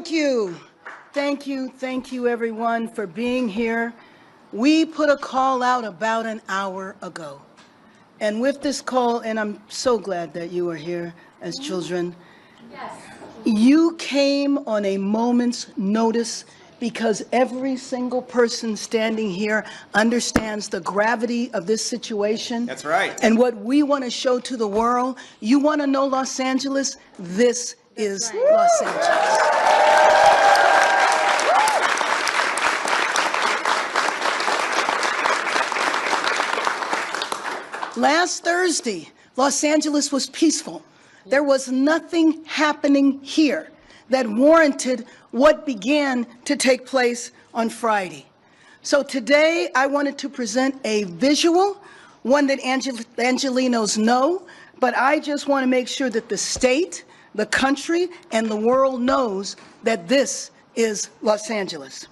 Thank you. Thank you, everyone, for being here. We put a call out about an hour ago. And with this call, and I'm so glad that you are here as children, yes. You came on a moment's notice because every single person standing here understands the gravity of this situation. That's right. And what we want to show to the world, you want to know Los Angeles? This is right. Los Angeles. Last Thursday, Los Angeles was peaceful. There was nothing happening here that warranted what began to take place on Friday. So today, I wanted to present a visual, one that Angelinos know, but I just want to make sure that the state, the country, and the world knows that this is Los Angeles.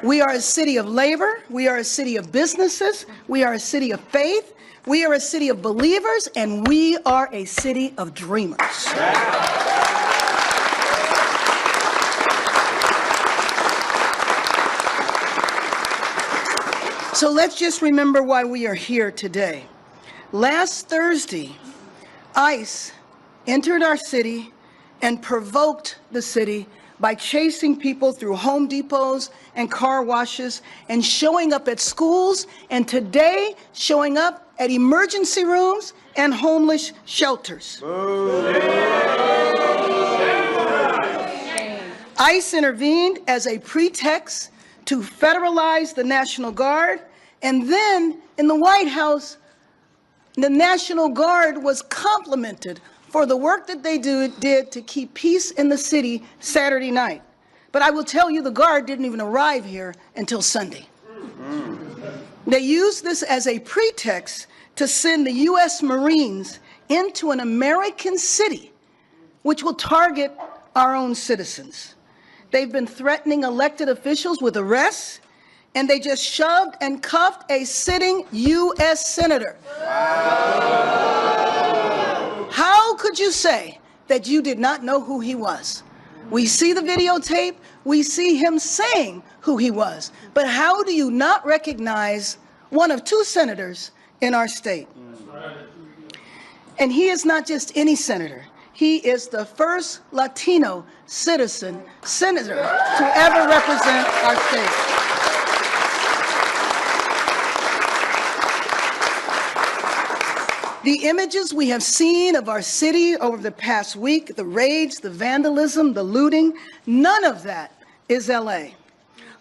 We are a city of labor. We are a city of businesses. We are a city of faith. We are a city of believers, and we are a city of dreamers. So let's just remember why we are here today. Last Thursday, ICE entered our city and provoked the city by chasing people through Home Depots and car washes and showing up at schools, and today showing up at emergency rooms and homeless shelters. ICE intervened as a pretext to federalize the National Guard, and then in the White House, the National Guard was complimented for the work that they did to keep peace in the city Saturday night. But I will tell you, the Guard didn't even arrive here until Sunday. They used this as a pretext to send the U.S. Marines into an American city, which will target our own citizens. They've been threatening elected officials with arrests, and they just shoved and cuffed a sitting U.S. senator. Wow. How could you say that you did not know who he was? We see the videotape, we see him saying who he was, but how do you not recognize one of two senators in our state? And he is not just any senator. He is the first Latino senator to ever represent our state. The images we have seen of our city over the past week, the rage, the vandalism, the looting, none of that is LA.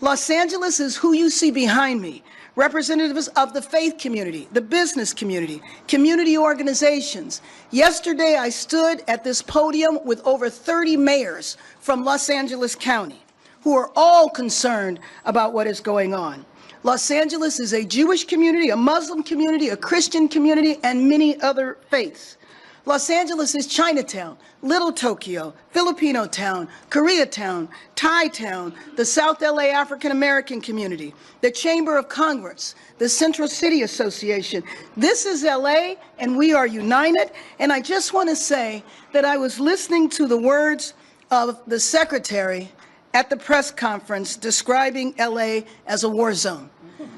Los Angeles is who you see behind me. Representatives of the faith community, the business community, community organizations. Yesterday, I stood at this podium with over 30 mayors from Los Angeles County who are all concerned about what is going on. Los Angeles is a Jewish community, a Muslim community, a Christian community, and many other faiths. Los Angeles is Chinatown, Little Tokyo, Filipino Town, Koreatown, Thai Town, the South LA African American community, the Chamber of Congress, the Central City Association. This is LA, and we are united. And I just want to say that I was listening to the words of the Secretary at the press conference describing LA as a war zone.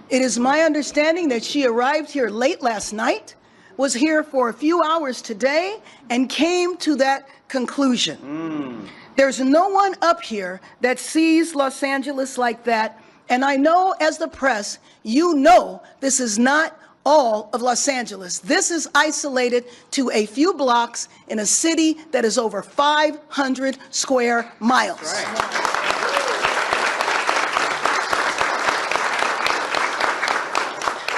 It is my understanding that she arrived here late last night, was here for a few hours today, and came to that conclusion. There's no one up here that sees Los Angeles like that, and I know as the press, you know this is not all of Los Angeles. This is isolated to a few blocks in a city that is over 500 square miles. Right.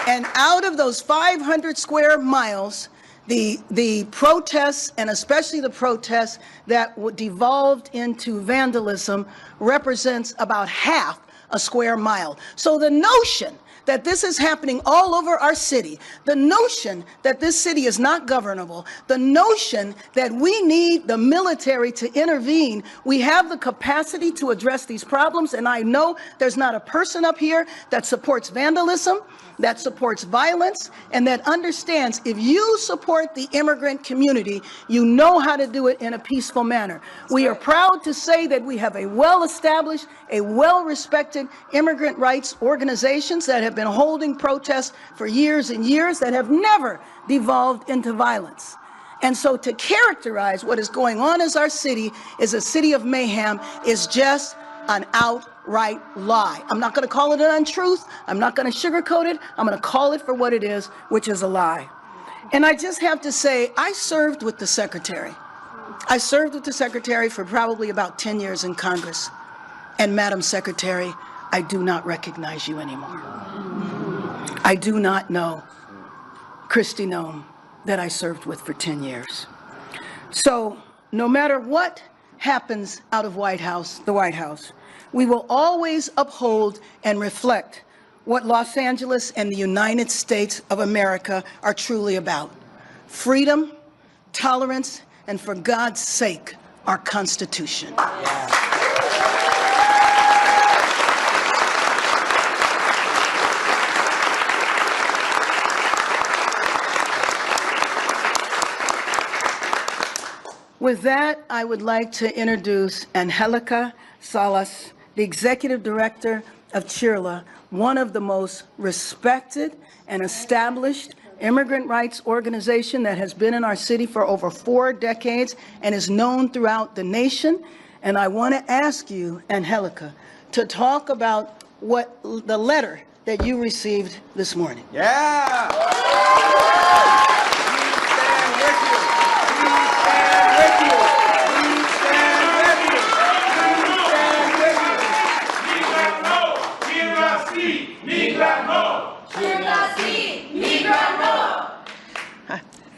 And out of those 500 square miles, the protests, and especially the protests that devolved into vandalism, represents about half a square mile. So the notion that this is happening all over our city, the notion that this city is not governable, the notion that we need the military to intervene, we have the capacity to address these problems, and I know there's not a person up here that supports vandalism, that supports violence, and that understands if you support the immigrant community, you know how to do it in a peaceful manner. We are proud to say that we have a well-established, a well-respected immigrant rights organizations that have been holding protests for years and years that have never devolved into violence. And so to characterize what is going on as our city is a city of mayhem is just an outright lie. I'm not going to call it an untruth. I'm not going to sugarcoat it. I'm going to call it for what it is, which is a lie. And I just have to say, I served with the Secretary. I served with the Secretary for probably about 10 years in Congress. And Madam Secretary, I do not recognize you anymore. I do not know Kristi Noem that I served with for 10 years. So no matter what happens out of the White House, we will always uphold and reflect what Los Angeles and the United States of America are truly about. Freedom, tolerance, and for God's sake, our Constitution. With that, I would like to introduce Angelica Salas, the Executive Director of CHIRLA, one of the most respected and established immigrant rights organization that has been in our city for over 4 decades and is known throughout the nation. And I want to ask you, Angelica, to talk about what the letter that you received this morning.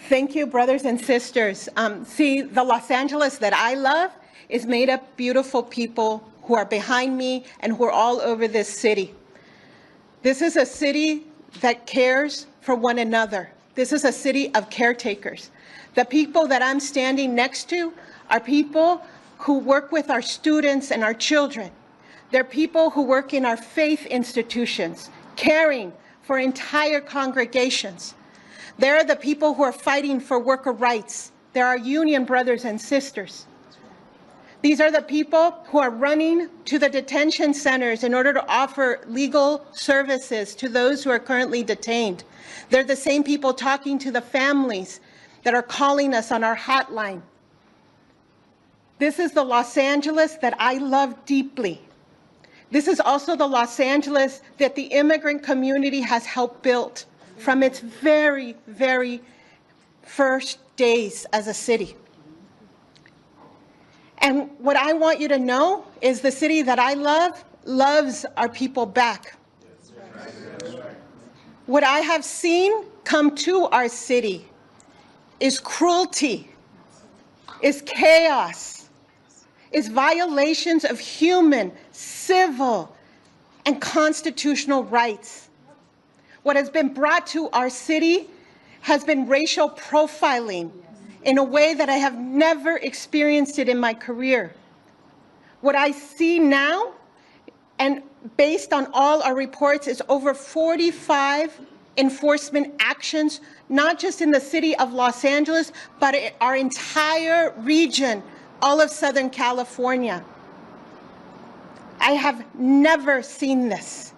Thank you, brothers and sisters. See, the Los Angeles that I love is made up of beautiful people who are behind me and who are all over this city. This is a city that cares for one another. This is a city of caretakers. The people that I'm standing next to are people who work with our students and our children. They're people who work in our faith institutions, caring for entire congregations. They're the people who are fighting for worker rights. They're our union brothers and sisters. These are the people who are running to the detention centers in order to offer legal services to those who are currently detained. They're the same people talking to the families that are calling us on our hotline. This is the Los Angeles that I love deeply. This is also the Los Angeles that the immigrant community has helped build from its very, very first days as a city. And what I want you to know is the city that I love loves our people back. What I have seen come to our city is cruelty, is chaos, is violations of human, civil, and constitutional rights. What has been brought to our city has been racial profiling in a way that I have never experienced it in my career. What I see now, and based on all our reports, is over 45 enforcement actions, not just in the city of Los Angeles, but our entire region, all of Southern California. I have never seen this.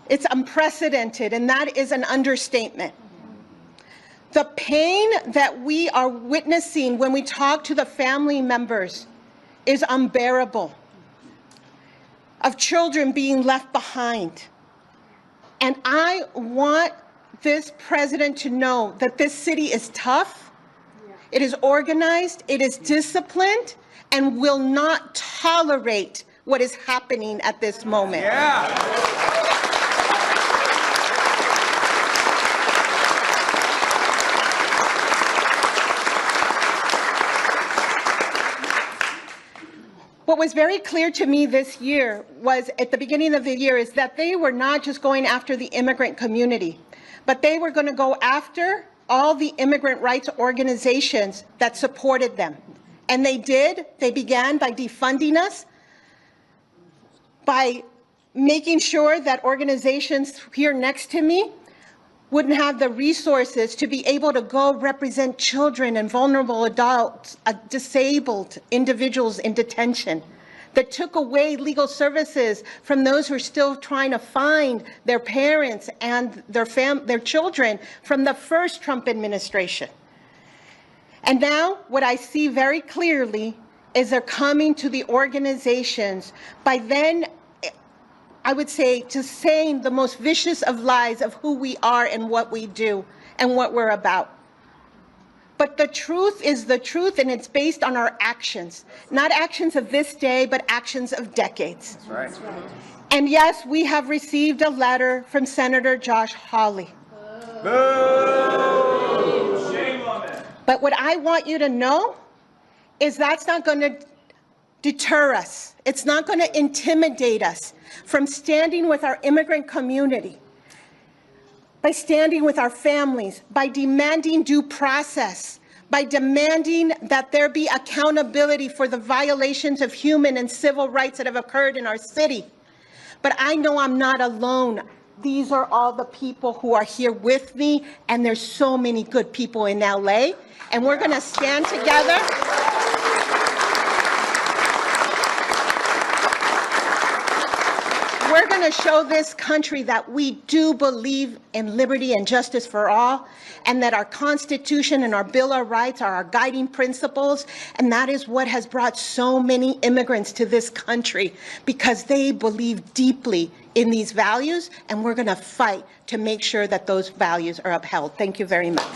It's unprecedented, and that is an understatement. The pain that we are witnessing when we talk to the family members is unbearable, of children being left behind. And I want this president to know that this city is tough, it is organized, it is disciplined, and will not tolerate what is happening at this moment. What was very clear to me this year was, at the beginning of the year, is that they were not just going after the immigrant community, but they were going to go after all the immigrant rights organizations that supported them. And they did. They began by defunding us, by making sure that organizations here next to me wouldn't have the resources to be able to go represent children and vulnerable adults, disabled individuals in detention, that took away legal services from those who are still trying to find their parents and their children from the first Trump administration. And now what I see very clearly is they're coming to the organizations by then, I would say, just saying the most vicious of lies of who we are and what we do and what we're about. But the truth is the truth, and it's based on our actions. Not actions of this day, but actions of decades. That's right. And yes, we have received a letter from Senator Josh Hawley. Shame on them. But what I want you to know is that's not going to deter us. It's not going to intimidate us from standing with our immigrant community, by standing with our families, by demanding due process, by demanding that there be accountability for the violations of human and civil rights that have occurred in our city. But I know I'm not alone. These are all the people who are here with me, and there's so many good people in LA, and we're going to stand together. We're going to show this country that we do believe in liberty and justice for all, and that our Constitution and our Bill of Rights are our guiding principles, and that is what has brought so many immigrants to this country, because they believe deeply in these values, and we're going to fight to make sure that those values are upheld. Thank you very much.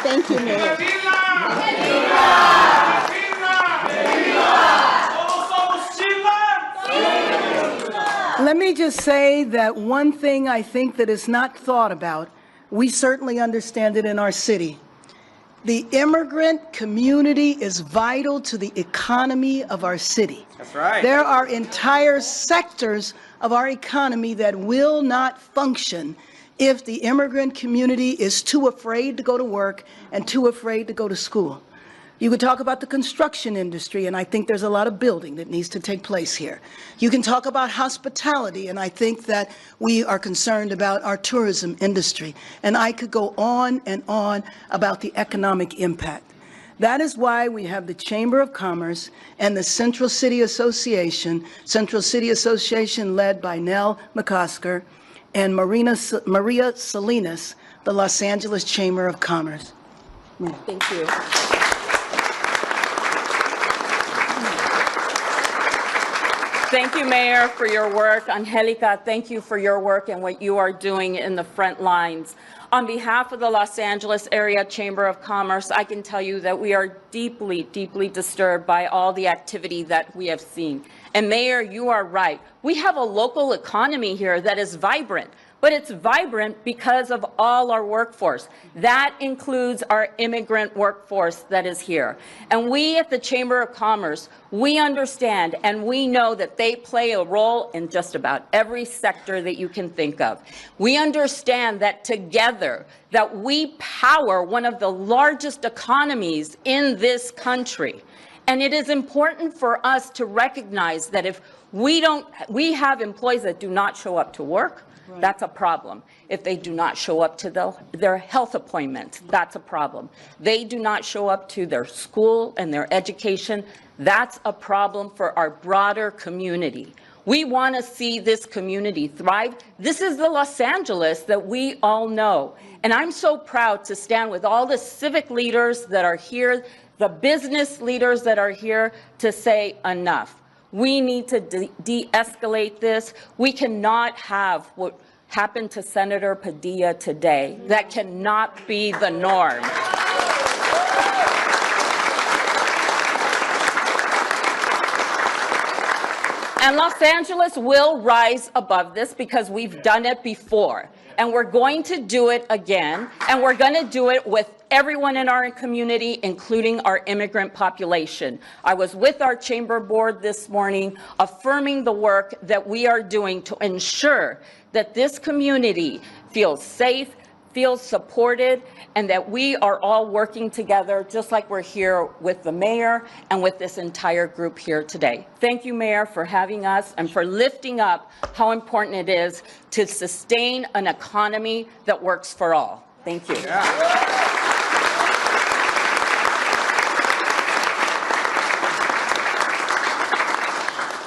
Thank you, Mayor. Let me just say that one thing I think that is not thought about, we certainly understand it in our city. The immigrant community is vital to the economy of our city. That's right. There are entire sectors of our economy that will not function if the immigrant community is too afraid to go to work and too afraid to go to school. You could talk about the construction industry, and I think there's a lot of building that needs to take place here. You can talk about hospitality, and I think that we are concerned about our tourism industry. And I could go on and on about the economic impact. That is why we have the Chamber of Commerce and the Central City Association led by Nell McCosker, and Maria Salinas, the Los Angeles Chamber of Commerce. Thank you. Thank you, Mayor, for your work. Angelica, thank you for your work and what you are doing in the front lines. On behalf of the Los Angeles Area Chamber of Commerce, I can tell you that we are deeply, deeply disturbed by all the activity that we have seen. And Mayor, you are right. We have a local economy here that is vibrant, but it's vibrant because of all our workforce. That includes our immigrant workforce that is here. And we at the Chamber of Commerce, we understand and we know that they play a role in just about every sector that you can think of. We understand that together, that we power one of the largest economies in this country. And it is important for us to recognize that if we have employees that do not show up to work, that's a problem. If they do not show up to their health appointments, that's a problem. They do not show up to their school and their education, that's a problem for our broader community. We want to see this community thrive. This is the Los Angeles that we all know. And I'm so proud to stand with all the civic leaders that are here, the business leaders that are here to say enough. We need to de-escalate this. We cannot have what happened to Senator Padilla today. That cannot be the norm. And Los Angeles will rise above this because we've done it before. And we're going to do it again. And we're going to do it with everyone in our community, including our immigrant population. I was with our chamber board this morning, affirming the work that we are doing to ensure that this community feels safe, feels supported, and that we are all working together, just like we're here with the mayor and with this entire group here today. Thank you, Mayor, for having us and for lifting up how important it is to sustain an economy that works for all. Thank you.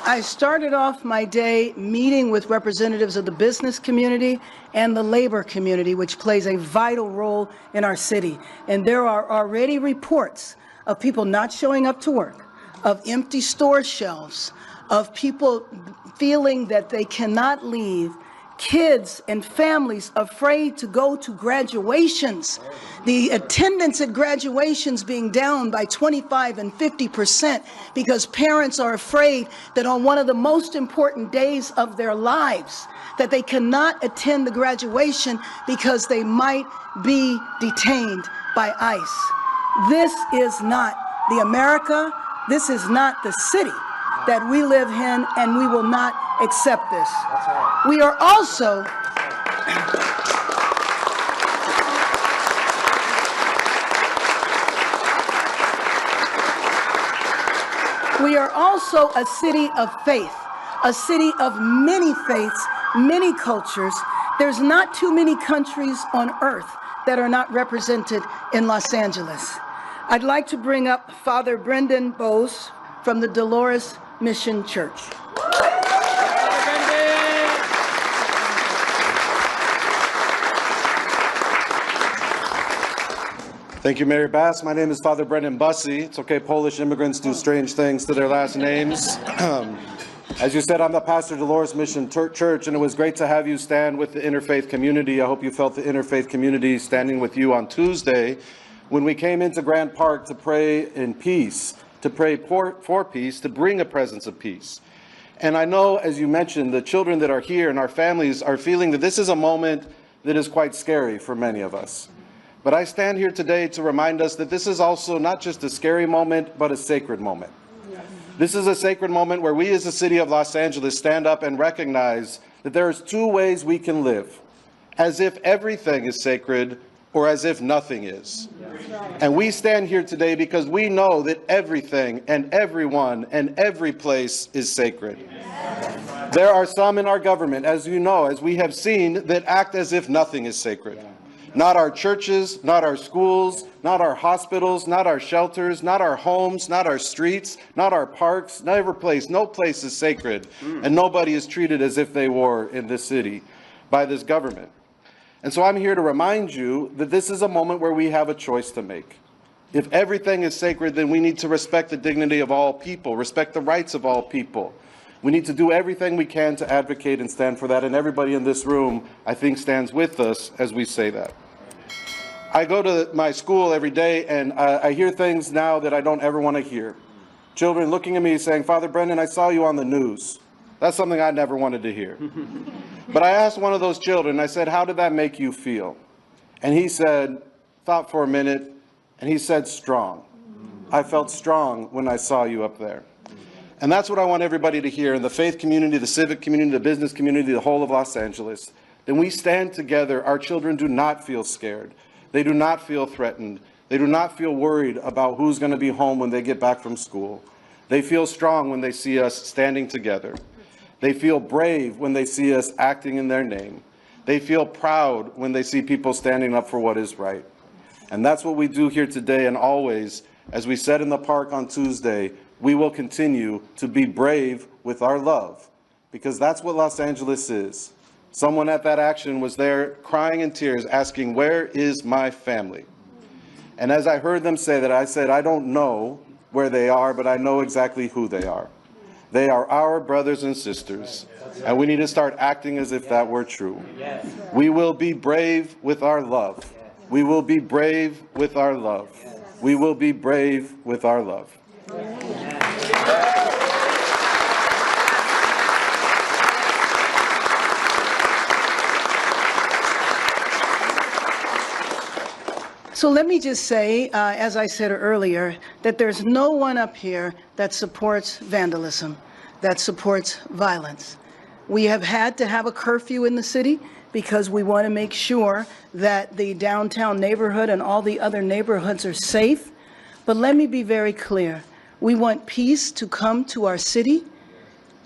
I started off my day meeting with representatives of the business community and the labor community, which plays a vital role in our city. And there are already reports of people not showing up to work, of empty store shelves, of people feeling that they cannot leave, kids and families afraid to go to graduations. The attendance at graduations being down by 25 and 50% because parents are afraid that on one of the most important days of their lives that they cannot attend the graduation because they might be detained by ICE. This is not the America, this is not the city that we live in, and we will not accept this. We are also a city of faith, a city of many faiths, many cultures. There's not too many countries on earth that are not represented in Los Angeles. I'd like to bring up Father Brendan Bowes from the Dolores Mission Church. Thank you, Mayor Bass. My name is Father Brendan Bussey. It's okay, Polish immigrants do strange things to their last names. As you said, I'm the pastor of Dolores Mission Church, and it was great to have you stand with the interfaith community. I hope you felt the interfaith community standing with you on Tuesday when we came into Grant Park to pray in peace, to pray for peace, to bring a presence of peace. And I know, as you mentioned, the children that are here and our families are feeling that this is a moment that is quite scary for many of us. But I stand here today to remind us that this is also not just a scary moment, but a sacred moment. This is a sacred moment where we as the city of Los Angeles stand up and recognize that there's two ways we can live, as if everything is sacred or as if nothing is. And we stand here today because we know that everything and everyone and every place is sacred. There are some in our government, as you know, as we have seen, that act as if nothing is sacred. Not our churches, not our schools, not our hospitals, not our shelters, not our homes, not our streets, not our parks, not every place. No place is sacred, and nobody is treated as if they were in this city by this government. And so I'm here to remind you that this is a moment where we have a choice to make. If everything is sacred, then we need to respect the dignity of all people, respect the rights of all people. We need to do everything we can to advocate and stand for that, and everybody in this room, I think, stands with us as we say that. I go to my school every day, and I hear things now that I don't ever want to hear. Children looking at me saying, "Father Brendan, I saw you on the news." That's something I never wanted to hear. But I asked one of those children, I said, "How did that make you feel?" And he said, thought for a minute, and he said, "Strong. I felt strong when I saw you up there." And that's what I want everybody to hear in the faith community, the civic community, the business community, the whole of Los Angeles. Then we stand together. Our children do not feel scared. They do not feel threatened. They do not feel worried about who's going to be home when they get back from school. They feel strong when they see us standing together. They feel brave when they see us acting in their name. They feel proud when they see people standing up for what is right. And that's what we do here today and always. As we said in the park on Tuesday, we will continue to be brave with our love, because that's what Los Angeles is. Someone at that action was there crying in tears, asking, "Where is my family?" And as I heard them say that, I said, I don't know where they are, but I know exactly who they are. They are our brothers and sisters, and we need to start acting as if that were true. We will be brave with our love. We will be brave with our love. We will be brave with our love. So let me just say, as I said earlier, that there's no one up here that supports vandalism, that supports violence. We have had to have a curfew in the city because we want to make sure that the downtown neighborhood and all the other neighborhoods are safe. But let me be very clear. We want peace to come to our city.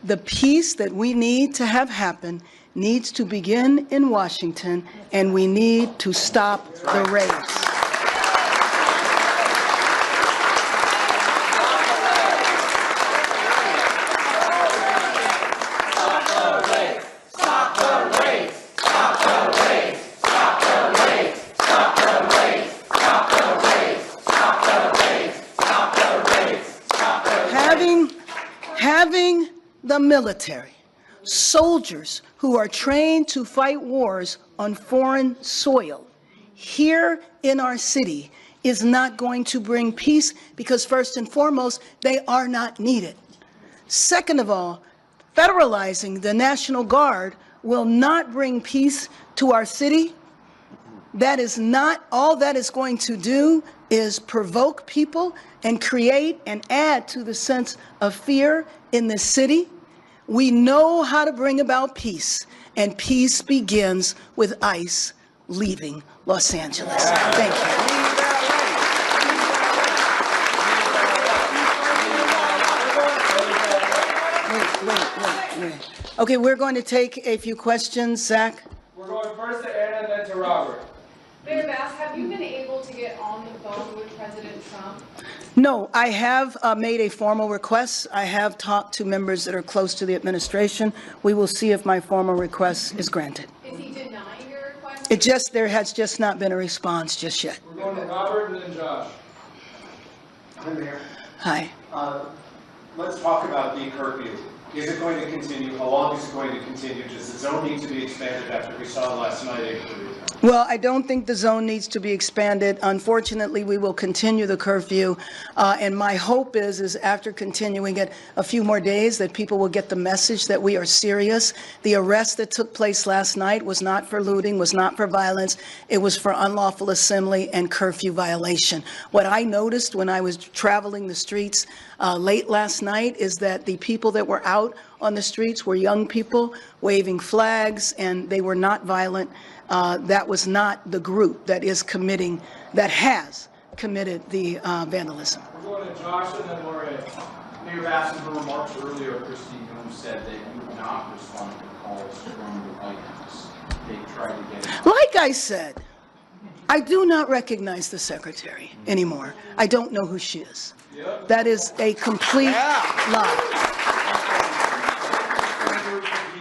The peace that we need to have happen needs to begin in Washington, and we need to stop the raids. Having the military, soldiers who are trained to fight wars on foreign soil here in our city is not going to bring peace because, first and foremost, they are not needed. Second of all, federalizing the National Guard will not bring peace to our city. That is not, all that is going to do is provoke people and create and add to the sense of fear in this city. We know how to bring about peace, and peace begins with ICE leaving Los Angeles. Thank you. Wait. Okay, we're going to take a few questions. Zach? We're going first to Anna, then to Robert. Mayor Bass, have you been able to get on the phone with President Trump? No, I have made a formal request. I have talked to members that are close to the administration. We will see if my formal request is granted. Is he denying your request? There has just not been a response just yet. We're going to Robert and then Josh. Hi, Mayor. Hi. Let's talk about the curfew. Is it going to continue? How long is it going to continue? Does the zone need to be expanded after we saw last night in Korea? Well, I don't think the zone needs to be expanded. Unfortunately, we will continue the curfew. And my hope is after continuing it a few more days, that people will get the message that we are serious. The arrest that took place last night was not for looting, was not for violence. It was for unlawful assembly and curfew violation. What I noticed when I was traveling the streets late last night is that the people that were out on the streets were young people waving flags, and they were not violent. That was not the group that has committed the vandalism. We're going to Josh and then Lorraine. Mayor Bass, in her remarks earlier, Kristi Noem said that you would not respond to calls from the White House. They tried to get Like I said, I do not recognize the secretary anymore. I don't know who she is. That is a complete lie.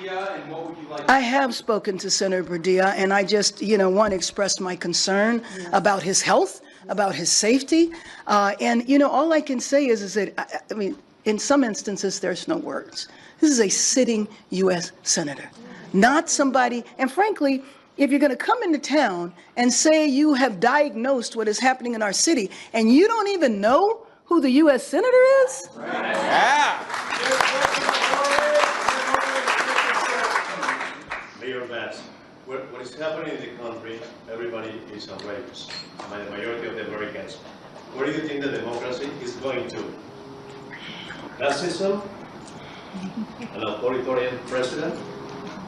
and what would you like? I have spoken to Senator Padilla, and I just, want to express my concern about his health, about his safety. And, all I can say is that, I mean, in some instances, there's no words. This is a sitting U.S. senator, not somebody, and frankly, if you're going to come into town and say you have diagnosed what is happening in our city, and you don't even know who the U.S. senator is? Mayor Bass, what is happening in the country, everybody is outraged, by the majority of the Americans. Where do you think the democracy is going to? Racism? An authoritarian president?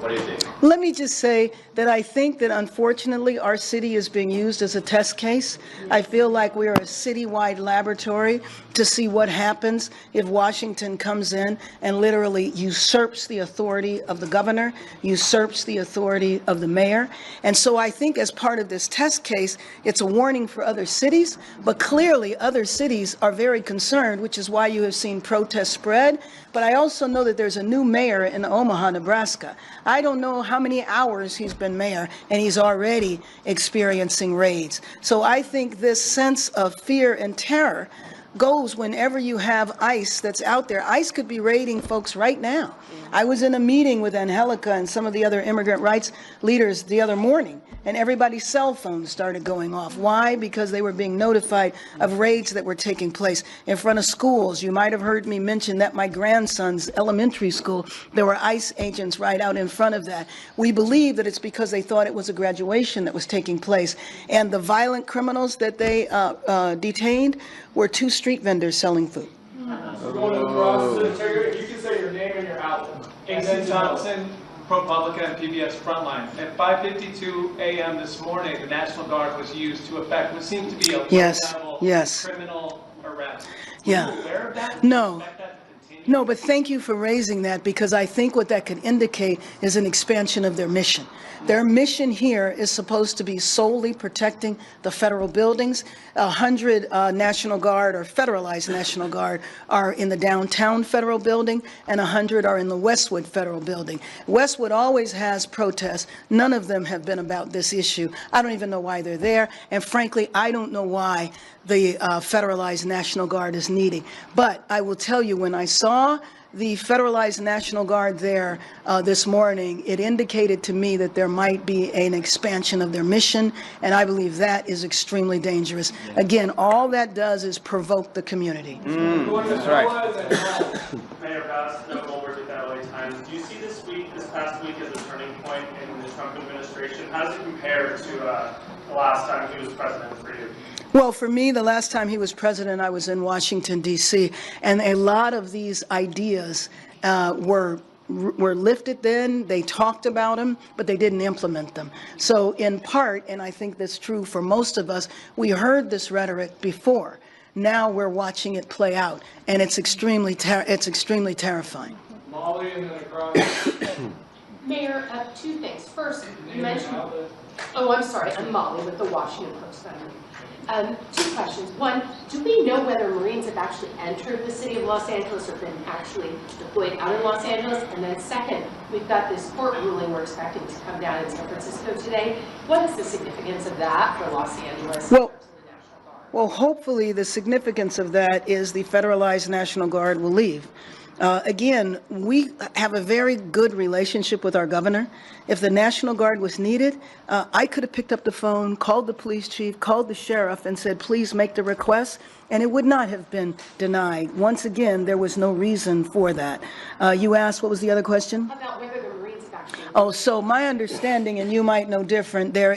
What do you think? Let me just say that I think that unfortunately our city is being used as a test case. I feel like we are a citywide laboratory to see what happens if Washington comes in and literally usurps the authority of the governor, usurps the authority of the mayor. And so I think as part of this test case, it's a warning for other cities, but clearly other cities are very concerned, which is why you have seen protests spread. But I also know that there's a new mayor in Omaha, Nebraska. I don't know how many hours he's been mayor, and he's already experiencing raids. So I think this sense of fear and terror goes whenever you have ICE that's out there. ICE could be raiding folks right now. I was in a meeting with Angelica and some of the other immigrant rights leaders the other morning, and everybody's cell phones started going off. Why? Because they were being notified of raids that were taking place in front of schools. You might have heard me mention that my grandson's elementary school, there were ICE agents right out in front of that. We believe that it's because they thought it was a graduation that was taking place. And the violent criminals that they detained were 2 street vendors selling food. We're going to the process. If you can say your name and your outlet. Casey Thompson, ProPublica and PBS Frontline. At 5:52 a.m. this morning, the National Guard was used to effect what seemed to be a low-level criminal arrest. Were you aware of that? No. No, but thank you for raising that, because I think what that could indicate is an expansion of their mission. Their mission here is supposed to be solely protecting the federal buildings. 100 National Guard or federalized National Guard are in the downtown federal building, and 100 are in the Westwood federal building. Westwood always has protests. None of them have been about this issue. I don't even know why they're there, and frankly, I don't know why the federalized National Guard is needed. But I will tell you, when I saw the federalized National Guard there this morning, it indicated to me that there might be an expansion of their mission, and I believe that is extremely dangerous. Again, all that does is provoke the community. That's right. Mayor Bass, no over to that LA Times. Do you see this past week, as a turning point in the Trump administration? How does it compare to the last time he was president for you? Well, for me, the last time he was president, I was in Washington, D.C., and a lot of these ideas were lifted then. They talked about them, but they didn't implement them. So in part, and I think that's true for most of us, we heard this rhetoric before. Now we're watching it play out, and it's extremely terrifying. Molly and then across. Mayor, 2 things. First, you mentioned, oh, I'm sorry, I'm Molly with the Washington Post. 2 questions. One, do we know whether Marines have actually entered the city of Los Angeles or been actually deployed out in Los Angeles? And then second, we've got this court ruling we're expecting to come down in San Francisco today. What is the significance of that for Los Angeles? Well, hopefully the significance of that is the federalized National Guard will leave. Again, we have a very good relationship with our governor. If the National Guard was needed, I could have picked up the phone, called the police chief, called the sheriff, and said, please make the request, and it would not have been denied. Once again, there was no reason for that. You asked, what was the other question? About whether the Marines have actually... Oh, so my understanding, and you might know different, they're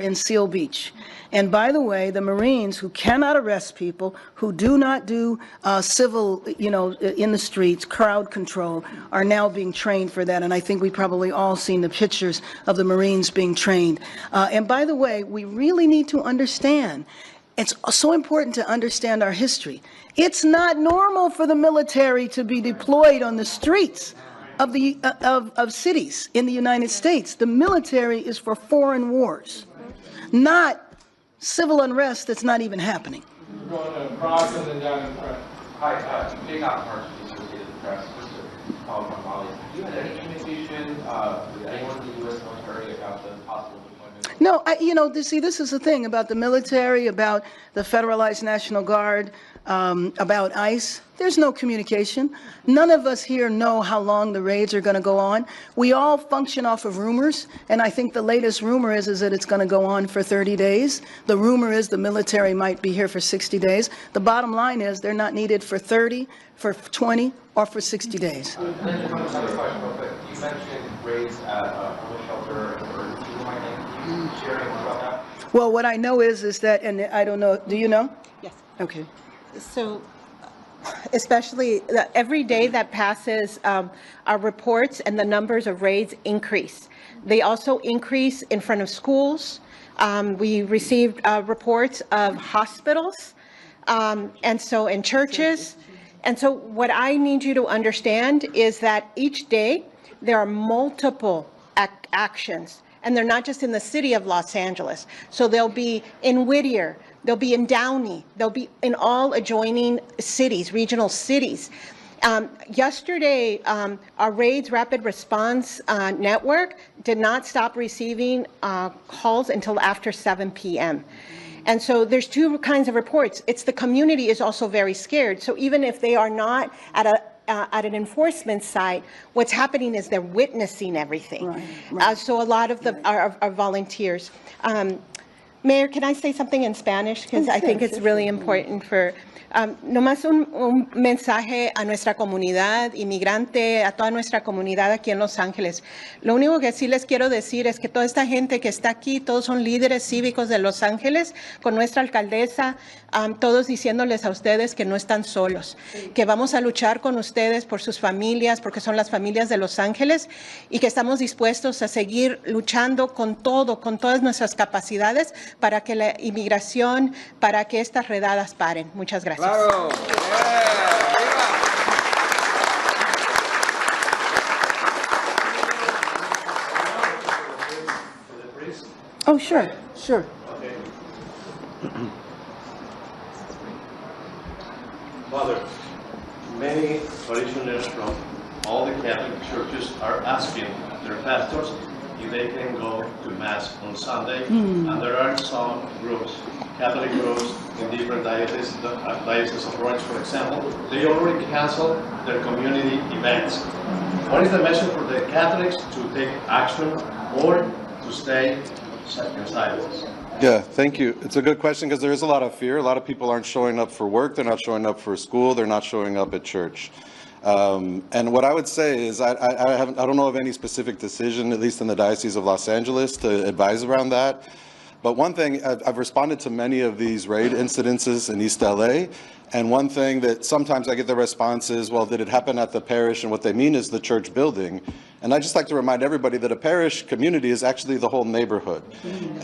in Seal Beach. And by the way, the Marines who cannot arrest people, who do not do civil, in the streets, crowd control, are now being trained for that. And I think we probably all seen the pictures of the Marines being trained. And by the way, we really need to understand, it's so important to understand our history. It's not normal for the military to be deployed on the streets of cities in the United States. The military is for foreign wars, not civil unrest that's not even happening. We're going to across and then down in front. Hi, Jay Gottmar, Associated Press. Just to follow up on Molly, have you had any communication with anyone in the U.S. military about the possible deployment? No, see, this is the thing about the military, about the federalized National Guard, about ICE. There's no communication. None of us here know how long the raids are going to go on. We all function off of rumors, and I think the latest rumor is that it's going to go on for 30 days. The rumor is the military might be here for 60 days. The bottom line is they're not needed for 30, for 20, or for 60 days. And then just another question real quick. You mentioned raids at a homeless shelter in Reuters. Can you share anything about that? Well, what I know is that, and I don't know, do you know? Yes. Okay. So, especially every day that passes, our reports and the numbers of raids increase. They also increase in front of schools. We received reports of hospitals, and so in churches. And so what I need you to understand is that each day there are multiple actions, and they're not just in the city of Los Angeles. So they'll be in Whittier, they'll be in Downey, they'll be in all adjoining cities, regional cities. Yesterday, our RAID's Rapid Response Network did not stop receiving calls until after 7 p.m. And so there's two kinds of reports. It's the community is also very scared. So even if they are not at an enforcement site, what's happening is they're witnessing everything. So a lot of our volunteers. Mayor, can I say something in Spanish? Because I think it's really important for... nomás un mensaje a nuestra comunidad inmigrante, a toda nuestra comunidad aquí en Los Ángeles. Lo único que sí les quiero decir es que toda esta gente que está aquí, todos son líderes cívicos de Los Ángeles, con nuestra alcaldesa, todos diciéndoles a ustedes que no están solos, que vamos a luchar con ustedes por sus familias, porque son las familias de Los Ángeles, y que estamos dispuestos a seguir luchando con todo, con todas nuestras capacidades, para que la inmigración, para que estas redadas paren. Muchas gracias. Claro. Oh, sure, sure. Okay. Father, many parishioners from all the Catholic churches are asking their pastors if they can go to Mass on Sunday, and there are some groups, Catholic groups in different dioceses, Diocese of Reuters, for example, they already canceled their community events. What is the message for the Catholics to take action or to stay in silence? Yeah, thank you. It's a good question because there is a lot of fear. A lot of people aren't showing up for work. They're not showing up for school. They're not showing up at church. And what I would say is I don't know of any specific decision, at least in the Diocese of Los Angeles, to advise around that. But one thing, I've responded to many of these raid incidences in East LA, and one thing that sometimes I get the response is, well, did it happen at the parish? And what they mean is the church building. And I just like to remind everybody that a parish community is actually the whole neighborhood.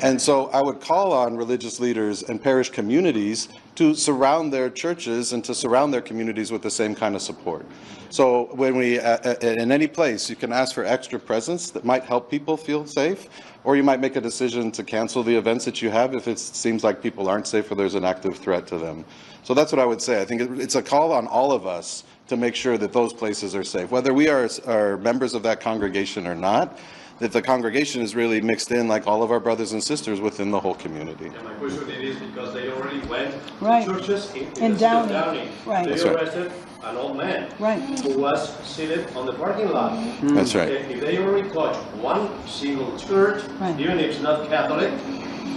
And so I would call on religious leaders and parish communities to surround their churches and to surround their communities with the same kind of support. So when we, in any place, you can ask for extra presence that might help people feel safe, or you might make a decision to cancel the events that you have if it seems like people aren't safe or there's an active threat to them. So that's what I would say. I think it's a call on all of us to make sure that those places are safe, whether we are members of that congregation or not, that the congregation is really mixed in like all of our brothers and sisters within the whole community. And my question is because they already went Right. to churches in Downey. Right. They That's right. arrested an old man Right. who was seated on the parking lot. That's right. If they already touch one single church, Right. even if it's not Catholic,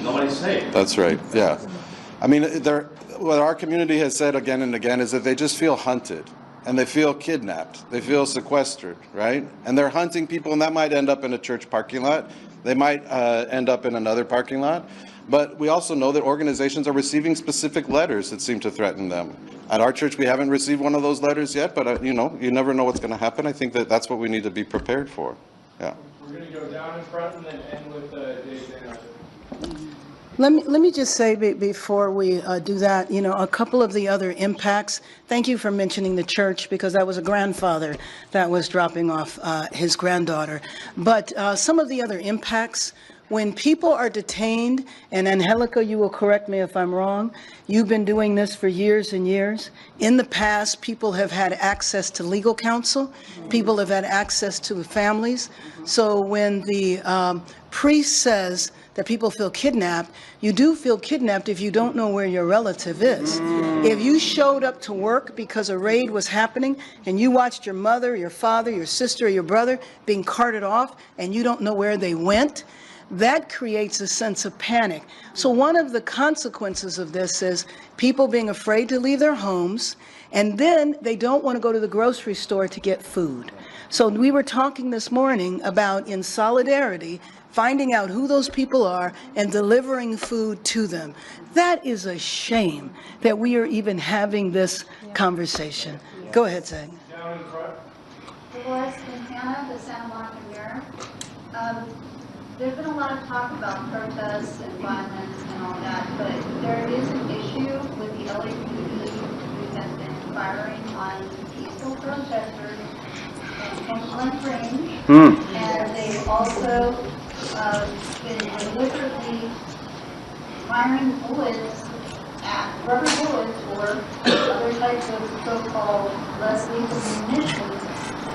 nobody's safe. That's right, yeah. I mean, what our community has said again and again is that they just feel hunted. And they feel kidnapped, they feel sequestered, right? And they're hunting people, and that might end up in a church parking lot. They might end up in another parking lot. But we also know that organizations are receiving specific letters that seem to threaten them. At our church, we haven't received one of those letters yet, but you know, you never know what's going to happen. I think that that's what we need to be prepared for. Yeah. We're going to go down in front and then end with Dave Dana. Let me just say before we do that, you know, a couple of the other impacts. Thank you for mentioning the church, because that was a grandfather that was dropping off his granddaughter. But some of the other impacts, when people are detained, and Angelica, you will correct me if I'm wrong, you've been doing this for years and years. In the past, people have had access to legal counsel. People have had access to families. So when the priest says that people feel kidnapped, you do feel kidnapped if you don't know where your relative is. If you showed up to work because a raid was happening and you watched your mother, your father, your sister, or your brother being carted off and you don't know where they went, that creates a sense of panic. So one of the consequences of this is people being afraid to leave their homes, and then they don't want to go to the grocery store to get food. So we were talking this morning about, in solidarity, finding out who those people are and delivering food to them. That is a shame that we are even having this conversation. Go ahead, Zach. Down in front. Dolores Quintana, the Santa Monica Mirror. There's been a lot of talk about protests and violence and all that, but there is an issue with the LAPD who has been firing on peaceful protesters from point range, and they've also been deliberately firing bullets at rubber bullets or other types of so-called less lethal munitions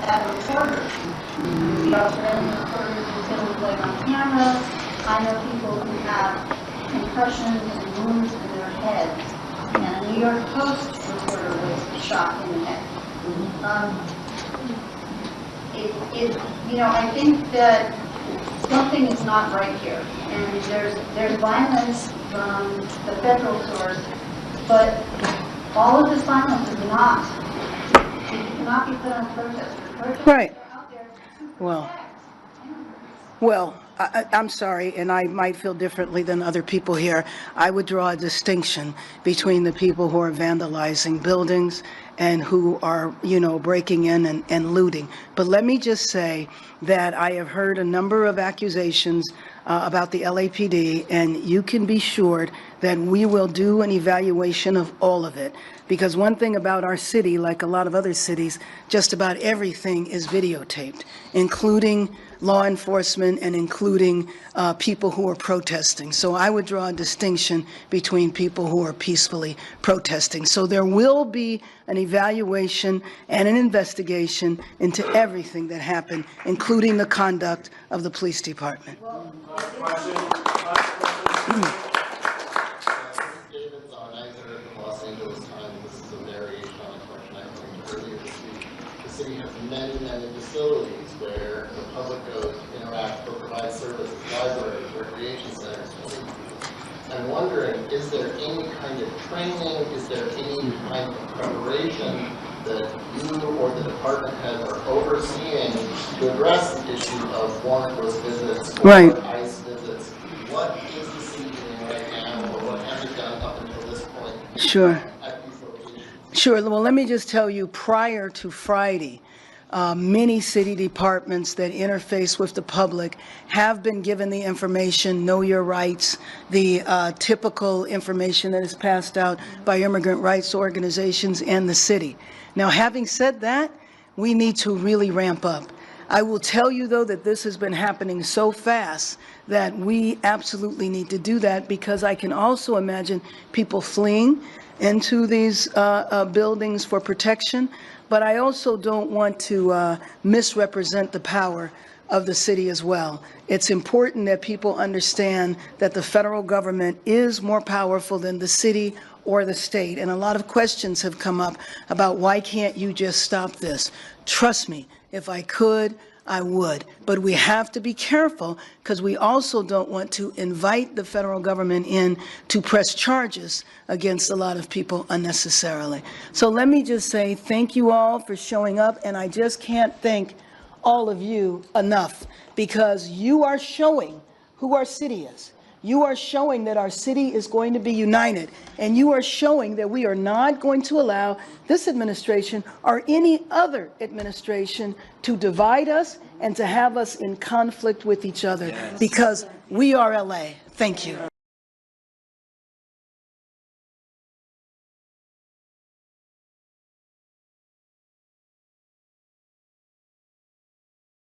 at reporters. The Australian reporters who killed like on camera. I know people who have concussions and wounds in their heads. And a New York Post reporter was shot in the head. I think that something is not right here. And there's violence from the federal source, but all of this violence is not. It cannot be put on protesters. Right. Are out there to Well. protect immigrants. Well, I'm sorry, and I might feel differently than other people here. I would draw a distinction between the people who are vandalizing buildings and who are, breaking in and looting. But let me just say that I have heard a number of accusations about the LAPD, and you can be assured that we will do an evaluation of all of it. Because one thing about our city, like a lot of other cities, just about everything is videotaped, including law enforcement and including people who are protesting. So I would draw a distinction between people who are peacefully protesting. So there will be an evaluation and an investigation into everything that happened, including the conduct of the police department. The city has many, many facilities where the public goes to interact or provide services, libraries, recreation centers. I'm wondering, is there any kind of training, is there any kind of preparation that you or the department heads are overseeing to address the issue of warrantless visits or ICE visits? What is the city doing right now, or what have you done up until this point? Sure. Sure. Well, let me just tell you, prior to Friday, many city departments that interface with the public have been given the information, know your rights, the typical information that is passed out by immigrant rights organizations and the city. Now, having said that, we need to really ramp up. I will tell you, though, that this has been happening so fast that we absolutely need to do that, because I can also imagine people fleeing into these buildings for protection. But I also don't want to misrepresent the power of the city as well. It's important that people understand that the federal government is more powerful than the city or the state. And a lot of questions have come up about why can't you just stop this? Trust me, if I could, I would. But we have to be careful, because we also don't want to invite the federal government in to press charges against a lot of people unnecessarily. So let me just say thank you all for showing up, and I just can't thank all of you enough, because you are showing who our city is. You are showing that our city is going to be united, and you are showing that we are not going to allow this administration or any other administration to divide us and to have us in conflict with each other, because we are LA. Thank you.